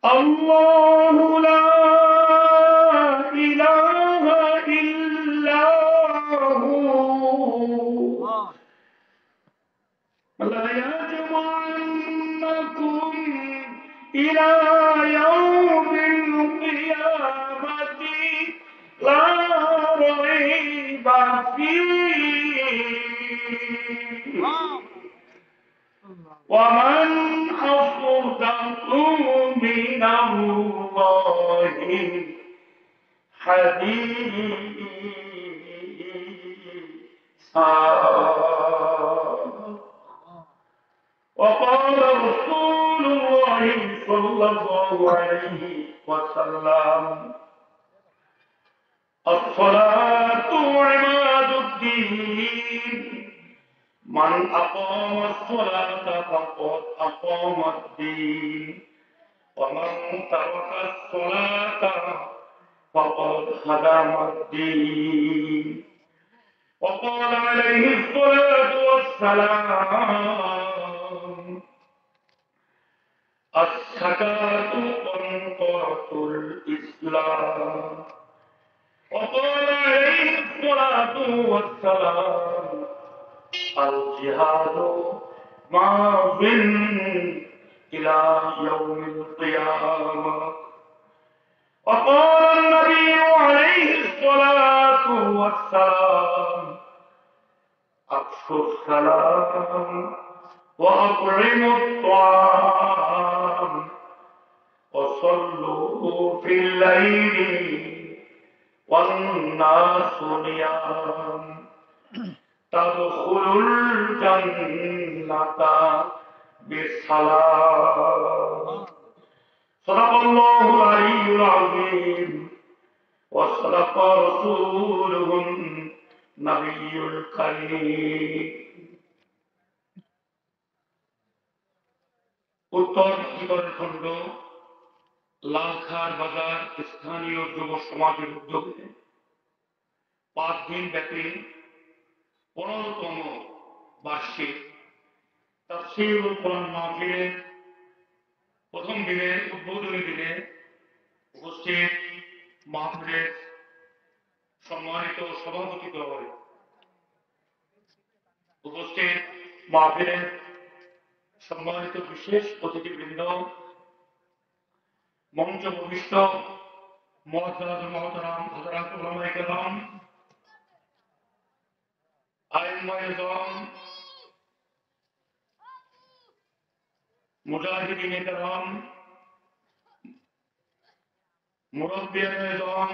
আল্লাহু লা ইলাহা ইল্লাহু লা ইয়াজমা'ন্নাকুম ইলা ইয়াউমিল কিয়ামাতি লা রাইবা ফীহি ومن أصدق من الله حديثا وقال رسول الله صلى الله عليه وسلم الصلاة عماد الدين من أقام الصلاة فقد أقام الدين ومن ترك الصلاة فقد هدم الدين وقال عليه الصلاة والسلام الزكاة قنطرة الإسلام وقال عليه الصلاة والسلام الجهاد ماض إلى يوم القيامة وقال النبي عليه الصلاة والسلام أفشوا السلام وأطعموا الطعام وصلوا في الليل والناس نيام تدخلوا الجنة بسلام صدق الله العلي العظيم وصدق رسوله النبي الكريم উত্তর উত্তরাখণ্ড লালখার বাজার স্থানীয় যুব সমাজের উদ্যোগে 5 দিন ব্যাপী 15তম বার্ষিক তাফসীরুল কোরআন মাহফিলের প্রথম দিনের উদ্বোধনী দিনে উপস্থিত মাহফিলের সম্মানিত সভাপতিদ্বয়, উপস্থিত মাহফিলের সম্মানিত বিশেষ অতিথিবৃন্দ, মঞ্চ ভূমিষ্ঠ মুআজ্জাজ মুহতারাম হযরত উলামায়ে কেরাম, আইম্মায়ে ইজম, মুজাহিদিনে কেরাম, মুরব্বিয়ানে ইজম,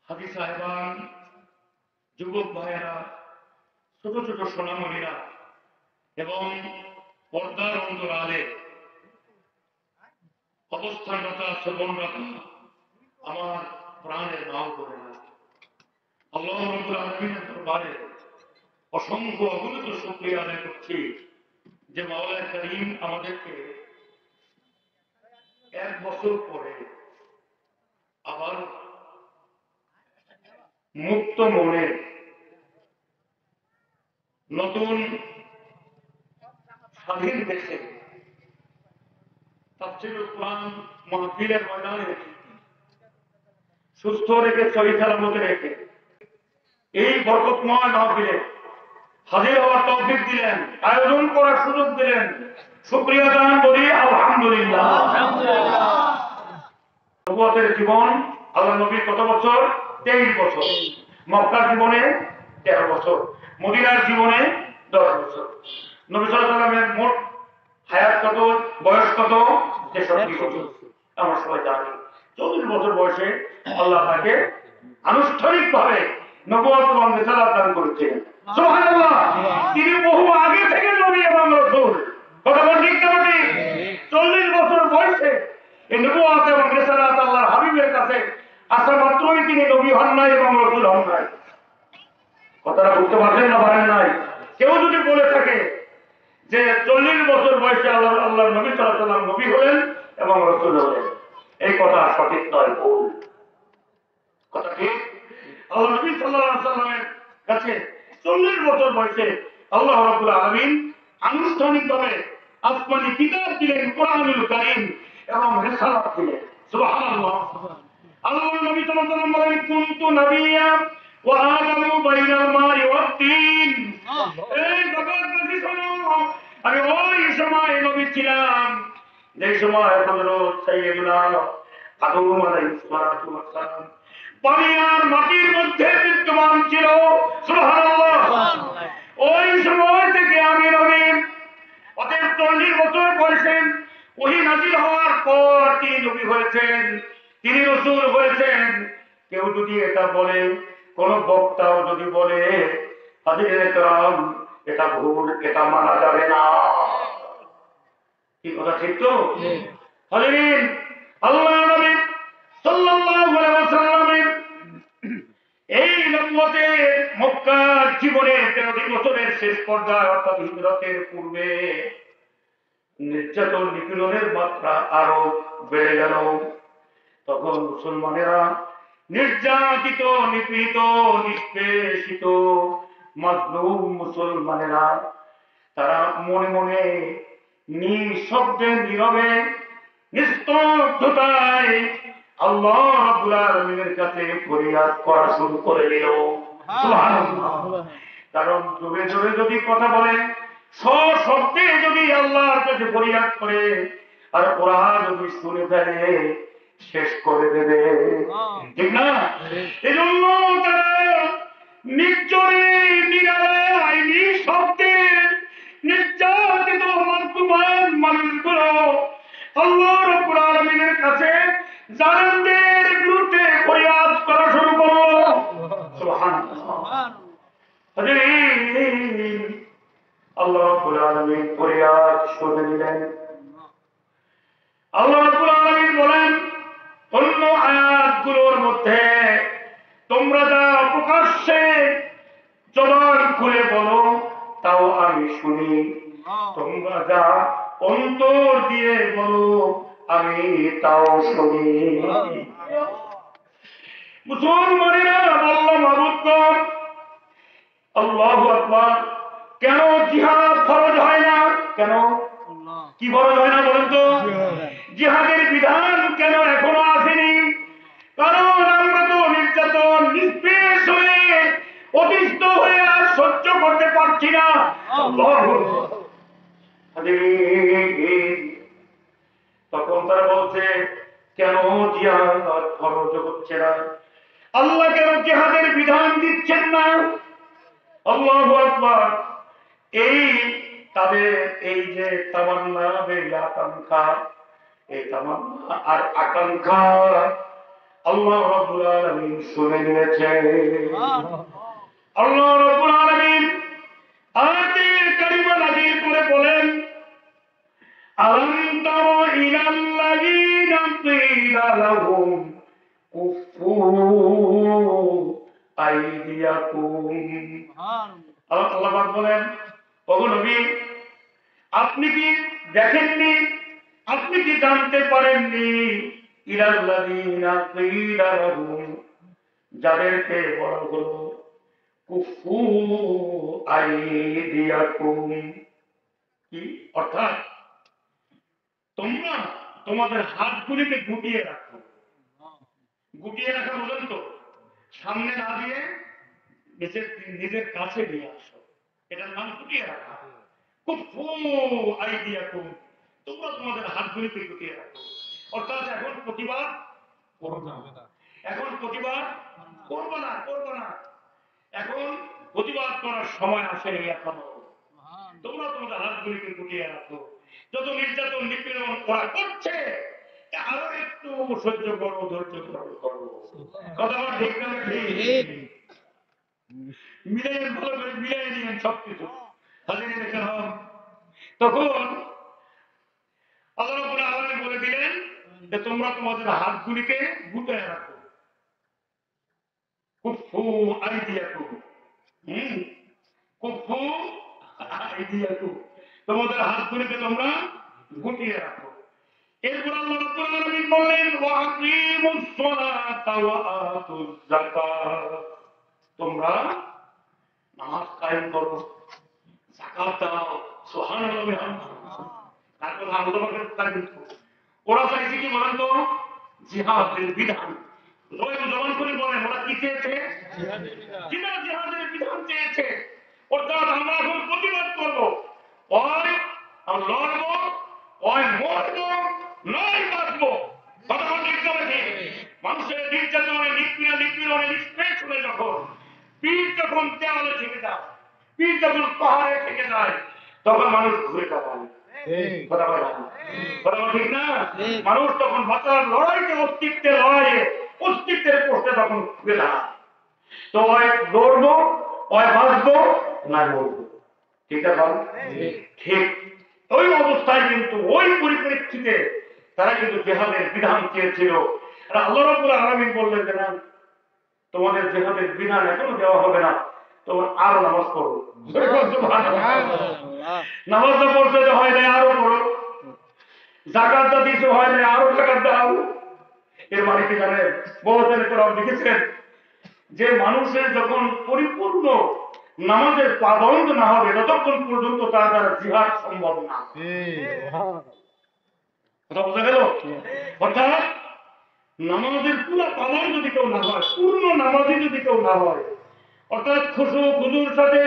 হাজী সাহেবান, যুবক ভাইয়েরা, ছোট ছোট সোনামণিরা এবং পর্দার অন্তরালে অবস্থানরত শ্রবণরত আমার প্রাণের নাও করে না, আল্লাহ রাব্বুল আলামিনের দরবারে অসংখ্য অগণিত শুকরিয়া আদায় করছি যে মাওলা করিম আমাদেরকে 1 বছর পরে আবার মুক্ত মনে নতুন স্বাধীন দেশে তাফসীরুল কোরআন মাহফিলের ময়দানে সুস্থ রেখে সহিহ সালামতে রেখে এই বরকতময় মাহফিলে হাজির হওয়ার তৌফিক দিলেন, আয়োজন করার সুযোগ দিলেন। শুকরিয়া জানান, বলি আলহামদুলিল্লাহ। নবুয়তের জীবন আল্লাহ নবীর কত বছর? 23 বছর। মক্কার জীবনে 13 বছর, মদিনার জীবনে 10 বছর। নবী সাল্লাল্লাহু আলাইহি ওয়াসাল্লামের মোট হায়াত কত, বয়স কত? 63 বছর। আমরা সবাই জানি 40 বছর বয়সে আল্লাহ তাকে আনুষ্ঠানিকভাবে নবুয়ত এবং রিসালাত দান করেছিলেন। সুবহানাল্লাহ। তিনি বহু আগে থেকে নবী এবং রাসূল। কথা বল ঠিক না ঠিক? 40 বছর বয়সে এই নবুয়ত এবং রিসালাত আল্লাহর হাবিবের কাছে আসা মাত্রই তিনি নবী হন নাই এবং রাসূল হন নাই। কথাটা বুঝতে পারছেন না পারেন নাই? কেউ যদি বলে থাকে যে 40 বছর বয়সে আল্লাহর নবী সাল্লাল্লাহু আলাইহি ওয়াসাল্লাম নবী হলেন এবং রাসূল হলেন, এই কথা সঠিক নয়, ভুল কথা। ঠিক? আল্লাহ নবী সাল্লাল্লাহু আলাইহি ওয়াসাল্লামের কাছে 40 বছর বয়সে আল্লাহ রাব্বুল আলামিন আনুষ্ঠানিকভাবে আসমানি কিতাব দিলেন, কোরআনুল কারীম, এবং রিসালাত দিলেন। সুবহানাল্লাহ। আল্লাহর নবী সাল্লাল্লাহু আলাইহি ওয়াসাল্লাম বলেন, কুনতু নাবিয়্যা ওয়া আদামু বাইনাল মাই ওয়াত তিন। এই জগৎবাসী শোনো, আমি ওই সময় নবী ছিলাম যে সময় হযরত সাইয়্যিদুনা আদম আলাইহিস সালাতু ওয়াস সালাম পানি আর মাটির মধ্যে বিদ্যমান ছিল। সুবহানাল্লাহ। ওই সময় থেকে আমি নবী, অতএব 40 বছর বয়সে ওহী নাযিল হওয়ার পর তিনি নবী হয়েছেন, তিনি রাসূল হয়েছেন। কেউ যদি এটা বলে, কোন বক্তাও যদি বলে, হাজিরে কেরাম এটা ভুল, এটা মানা যাবে না। কি কথা ঠিক তো? হাজিরিন, আল্লাহর নবী সাল্লাল্লাহু আলাইহি ওয়াসাল্লামের এই নবুয়তে মক্কার জীবনের 13 বছরের শেষ পর্যায়ে অর্থাৎ হিজরতের পূর্বে নির্যাতন নিপীড়নের মাত্রা আরো বেড়ে গেল। তখন মুসলমানেরা নির্যাতিত, নিপীড়িত, নিষ্পেষিত মাজলুম মুসলমানেরা তারা মনে মনে নিঃশব্দে নীরবে নিস্তব্ধতায় আল্লাহ রাব্বুল আলামিনের কাছে ফরিয়াদ করা শুরু করে দিল। সুবহানাল্লাহ। কারণ জোরে জোরে যদি কথা বলে, সশব্দে যদি আল্লাহর কাছে ফরিয়াদ করে, আর ওরা যদি শুনে ফেলে শেষ করে দেবে, ঠিক না? এজন্য তারা নির্জনে নিরালায় নিঃশব্দে নির্যাতিত মুসলমান মানুষগুলো আল্লাহ রাব্বুল আলামিনের কাছে জালেমদের বিরুদ্ধে ফরিয়াদ করা শুরু করলো। সুবহানাল্লাহ। হাজিরিন, আল্লাহ রাব্বুল আলামিন ফরিয়াদ শুনে নিলেন। আল্লাহ রাব্বুল আলামিন বলেন অন্য আয়াতগুলোর মধ্যে, তোমরা যা প্রকাশ্যে জবান খুলে বলো তাও আমি শুনি, তোমরা যা অন্তর দিয়ে বলো আমি তাও শুনি। মুসলমানেরা বলল, মাবুদগণ, আল্লাহু আকবার, কেন জিহাদ ফরজ হয় না? কেন কি ফরজ হয় না বলেন তো? জিহাদের বিধান কেন এখনো আসেনি? কারণ আমরা তো নির্যাতন নিষ্পেষ হয়ে অতিষ্ঠ হয়ে আর সহ্য করতে পারছি না। তখন তারা বলছে, কেন জিহাদ ফরজ হচ্ছে না? আল্লাহ কেন জিহাদের বিধান দিচ্ছেন না? আল্লাহু আকবার। এই তাদের এই যে তামান্না, এই আকাঙ্ক্ষা, এই তামান্না আর আকাঙ্ক্ষা আল্লাহ রাব্বুল আলামিন শুনে নিয়েছেন। আল্লাহ রাব্বুল আলামিন আয়াতে কারিমা নাযিল করে বলেন, আলাম তারা ইলাল্লাযীনা ক্বিলা লাহুম কুফু আইদিয়াকুম। আল্লাহ বলেন, ওগো নবী, আপনি কি দেখেননি, আপনি কি জানতে পারেননি, ইলাল্লাযীনা ক্বিলা লাহুম, যাদেরকে বলা হলো কুফু আইদিয়াকুম, কি অর্থাৎ তোমরা তোমাদের হাতগুলিকে গুটিয়ে রাখো। গুটিয়ে রাখা বলেন তো, সামনে না দিয়ে নিজের কাছে নিয়ে আসো, এটার নাম গুটিয়ে রাখা। কুফু আইদিয়াকুম, তোমরা তোমাদের হাতগুলিকে গুটিয়ে রাখো। অর্থাৎ এখন প্রতিবাদ করবে না, এখন প্রতিবাদ করবে না, এখন প্রতিবাদ করার সময় আসেনি এখনো। তোমরা তোমাদের হাতগুলিকে গুটিয়ে রাখো। যত নির্যাতন নিপীড়ন করা করছে আরো একটু সহ্য করো, ধৈর্য করো। কথা ঠিক না? ঠিক। মিলাই ভালো করে মিলাই নিয়েন সবকিছু। হাজিরে কেরাম, তখন আল্লাহ রাব্বুল আলামিন বলে দিলেন যে তোমরা তোমাদের হাতগুলিকে গুটিয়ে রাখো। কুফু আইদিয়াকুম, কুফু আইদিয়াকুম, তোমাদের হাতগুলিকে তোমরা গুটিয়ে রাখো। এরপর আল্লাহ রাব্বুল আলামিন বললেন, ওয়া আকিমুস সালাতা ওয়া আতুজ যাকাত, তোমরা নামাজ কায়েম করো, যাকাত দাও। সুবহানাল্লাহ। তারপর আল্লাহ পাকের তাকবীর, ওরা চাইছে কি বলেন তো? জিহাদের বিধান। ওই জবান করে বলেন ওরা কি চেয়েছে? জিহাদের বিধান চেয়েছে। অর্থাৎ আমরা এখন প্রতিবাদ করবো, হয় আমরা লড়বো, হয় মরবো, নয় বাঁচবো। কথা ঠিক করেছে। মানুষের নির্যাতনে নিপীড়নে নিষ্পেষণে যখন পীর যখন দেওয়ালে থেকে যায়, পীর যখন পাহাড়ে থেকে যায়, তখন মানুষ ঘুরে দাঁড়ায়। কথা বলা ঠিক না? মানুষ তখন বাঁচার লড়াইতে, অস্তিত্বের লড়াইয়ে, অস্তিত্বের পোস্টে তখন ঘুরে দাঁড়ায়। তো হয় লড়বো, হয় বাঁচবো, না মরবো। ঠিক আছে? ঠিক ওই অবস্থায় কিন্তু ওই পরিপ্রেক্ষিতে তারা কিন্তু জিহাদের বিধান চেয়েছিল। আর আল্লাহ রাব্বুল আলামিন বললেন যে না, তোমাদের জিহাদের বিধান এখনো দেওয়া হবে না, তোমরা আরো নামাজ পড়ো। নামাজটা পড়তে হয় না, আরো পড়ো। যাকাতটা দিতে হয় না, আরো যাকাত দাও। এর মানে কি জানেন? বহুদিন কোরআন লিখেছেন যে মানুষের যখন পরিপূর্ণ নামাজের পাবন্দ না হবে ততক্ষণ পর্যন্ত তার দ্বারা জিহাদ সম্ভব না। কথা বোঝা গেল? অর্থাৎ নামাজের পুরো পাবন্দ যদি কেউ না হয়, পূর্ণ নামাজি যদি কেউ না হয়, অর্থাৎ খুশু খুজুর সাথে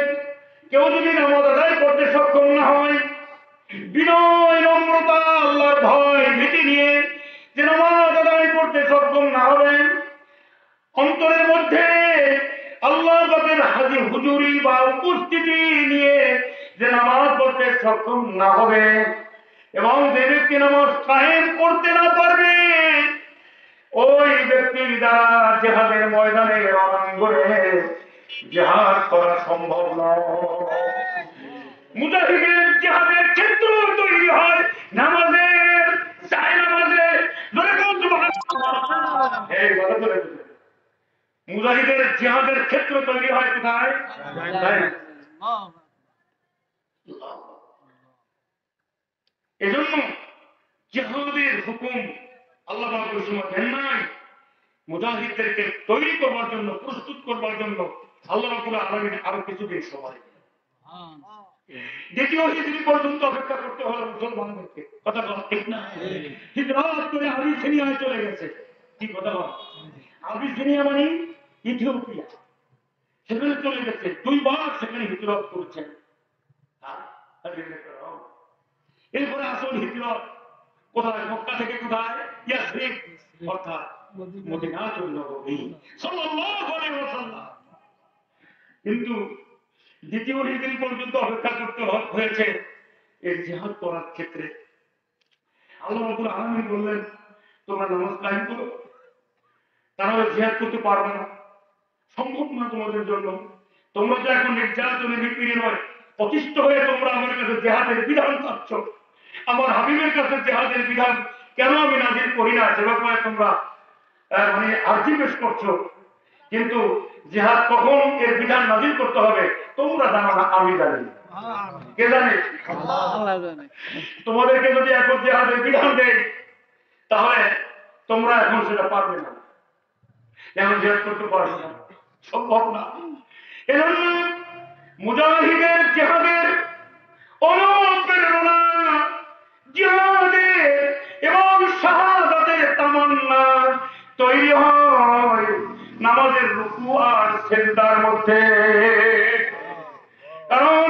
কেউ যদি নামাজ আদায় করতে সক্ষম না হয়, বিনয় নম্রতা আল্লাহর ভয় ভীতি নিয়ে যে নামাজ আদায় করতে সক্ষম না হবেন, অন্তরের মধ্যে আল্লাহ পাকের হাজির হুজুরি বা উপস্থিতি নিয়ে যে নামাজ পড়তে সক্ষম না হবে, এবং যে ব্যক্তি নামাজ কায়েম করতে না পারবে, ওই ব্যক্তির দ্বারা জিহাদের ময়দানে রণাঙ্গনে জিহাদ করা সম্ভব নয়। মুজাহিদের জিহাদের ক্ষেত্র তৈরি হয় নামাজের, চাই নামাজে। মুজাহিদের জিহাদের ক্ষেত্র তৈরি হয় কোথায়? এজন্য জিহাদের হুকুম আল্লাহ পাক ওই সময় দেন নাই। মুজাহিদদেরকে তৈরি করবার জন্য, প্রস্তুত করবার জন্য আল্লাহ রাব্বুল আলামিন আরো কিছুদিন সময় দিলেন। দ্বিতীয় হিজরি পর্যন্ত অপেক্ষা করতে হলো মুসলমানদেরকে। কথা বলা ঠিক না? হিজরত করে আবিসিনিয়ায় চলে গেছে। কি কথা বল? আবিসিনিয়া মানে ইথিওপিয়া, সেখানে চলে গেছে। 2 বার সেখানে হিজরত করেছেন। এরপরে আসল হিজরত কোথায়? মক্কা থেকে কোথায়? ইয়াসরিব, অর্থাৎ মদিনাতুন নববী সাল্লাল্লাহু আলাইহি ওয়াসাল্লাম। কিন্তু দ্বিতীয় হিজরি পর্যন্ত অপেক্ষা করতে হয়েছে এই জিহাদ করার ক্ষেত্রে। আল্লাহ রাব্বুল আলামিন বললেন তোমরা নামাজ কায়েম করো, তাহলে জিহাদ করতে পারবে না, সম্ভব না তোমাদের জন্য। তোমরা তো এখন নির্যাতনে নিপীড়িত নয়, অতিষ্ঠ হয়ে তোমরা আমার কাছে জিহাদের বিধান চাচ্ছ। আমার হাবিবের কাছে জিহাদের বিধান কেন আমি নাজিল করি না, সেভাবে তোমরা মানে আর্জি পেশ করছো। কিন্তু জিহাদ কখন এর বিধান নাজিল করতে হবে তোমরা জানো না, আমি জানি। কে জানে? আল্লাহ জানে। তোমাদেরকে যদি এখন জিহাদের বিধান দেয় তাহলে তোমরা এখন সেটা পারবে না, এখন জিহাদ করতে পারবে না, সম্ভব না। এজন্য মুজাহিদের জিহাদের অনুপ্রেরণা, জিহাদের এবং শাহাদাতের তামান্না তৈরি হয় নামাজের রুকু আর সিজদার মধ্যে। কারণ